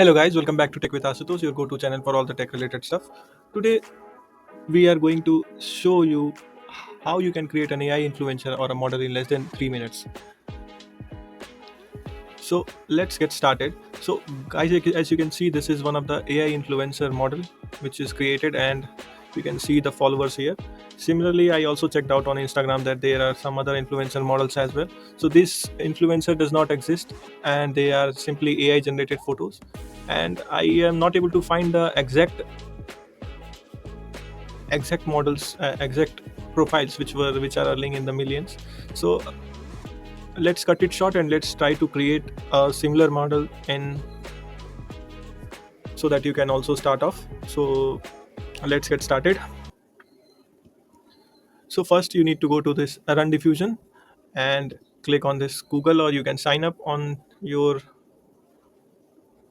Hello guys, welcome back to Tech with Asutosh, your go-to channel for all the tech related stuff. Today we are going to show you how you can create an AI influencer or a model in less than 3 minutes. So let's get started. So guys, as you can see, this is one of the AI influencer model which is created, and you can see the followers here. Similarly, I also checked out on Instagram that there are some other influencer models as well. So this influencer does not exist, and they are simply AI generated photos. And I am not able to find the exact models, exact profiles which are earning in the millions. So let's cut it short and let's try to create a similar model in so that you can also start off. So let's get started. So first you need to go to this run diffusion and click on this Google, or you can sign up on your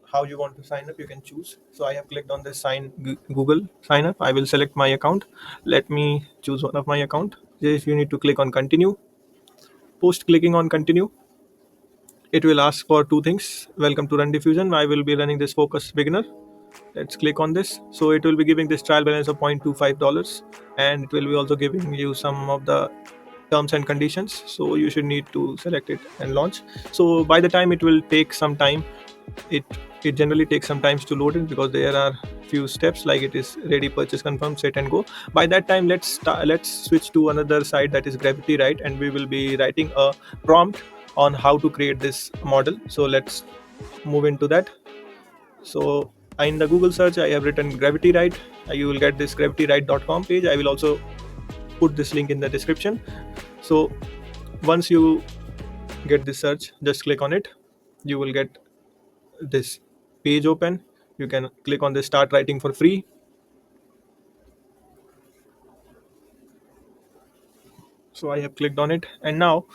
how you want to sign up, you can choose. So I have clicked on this Google sign up. I will select my account. Let me choose one of my account. Yes, you need to click on continue. Post clicking on continue, it will ask for two things. Welcome to run diffusion. I will be running this focus beginner. Let's click on this. So it will be giving this trial balance of $0.25, and it will be also giving you some of the terms and conditions. So you should need to select it and launch. So by the time, it will take some time. It it generally takes some time to load it because there are few steps, like it is ready, purchase, confirm, set and go. By that time, let's switch to another site, that is Gravity, right? And we will be writing a prompt on how to create this model. So let's move into that. So in the Google search, I have written Gravity Right. You will get this gravitywrite.com page. I will also put this link in the description. So once you get this search, just click on it. You will get this page open. You can click on the start writing for free. So I have clicked on it, and now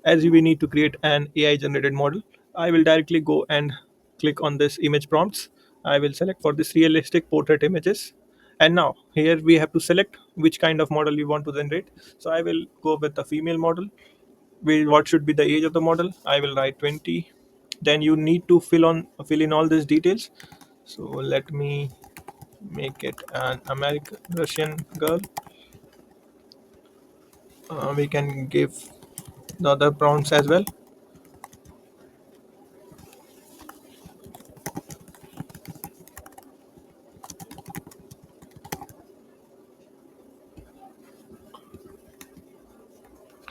as we need to create an AI generated model, I will directly go and click on this image prompts. I will select for this realistic portrait images, and now here we have to select which kind of model you want to generate. So I will go with the female model. What should be the age of the model? I will write 20. Then you need to fill in all these details. So let me make it an American Russian girl. We can give the other prompts as well.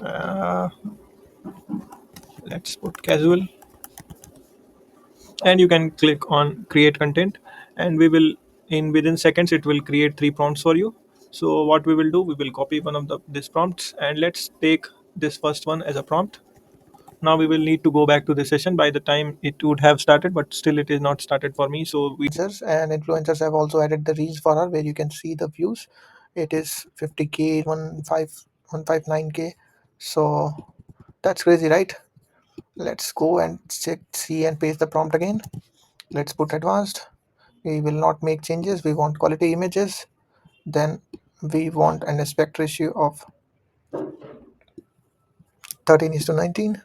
uh, let's put casual, and you can click on create content, and we will, in within seconds, it will create three prompts for you. So what we will do, we will copy one of the these prompts, and let's take this first one as a prompt. Now we will need to go back to the session. By the time, it would have started, but still it is not started for me. So we and influencers have also added the reels for her, where you can see the views. It is 50K, 159K. So that's crazy, right? Let's go and check, see and paste the prompt again. Let's put advanced. We will not make changes. We want quality images. Then we want an aspect ratio of 13:19.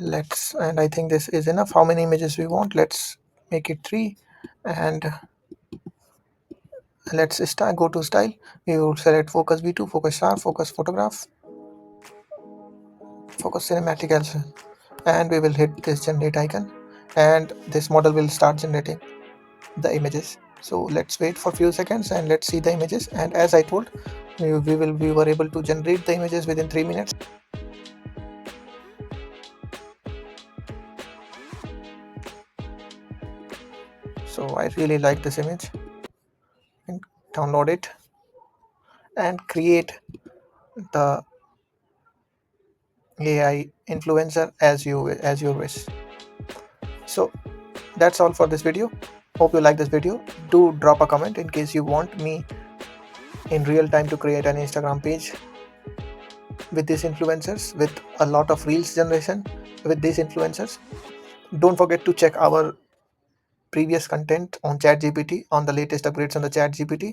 Let's, and I think this is enough. How many images we want? Let's make it 3. And let's start, go to style. We will select focus v2, focus sharp, focus photograph, focus cinematic also, and we will hit this generate icon, and this model will start generating the images. So let's wait for few seconds and let's see the images. And as I told, we were able to generate the images within 3 minutes. So I really like this image, and download it and create the AI influencer as you wish. So that's all for this video. Hope you like this video. Do drop a comment in case you want me in real time to create an Instagram page with these influencers, with a lot of reels generation with these influencers. Don't forget to check our previous content on ChatGPT, on the latest upgrades on the ChatGPT.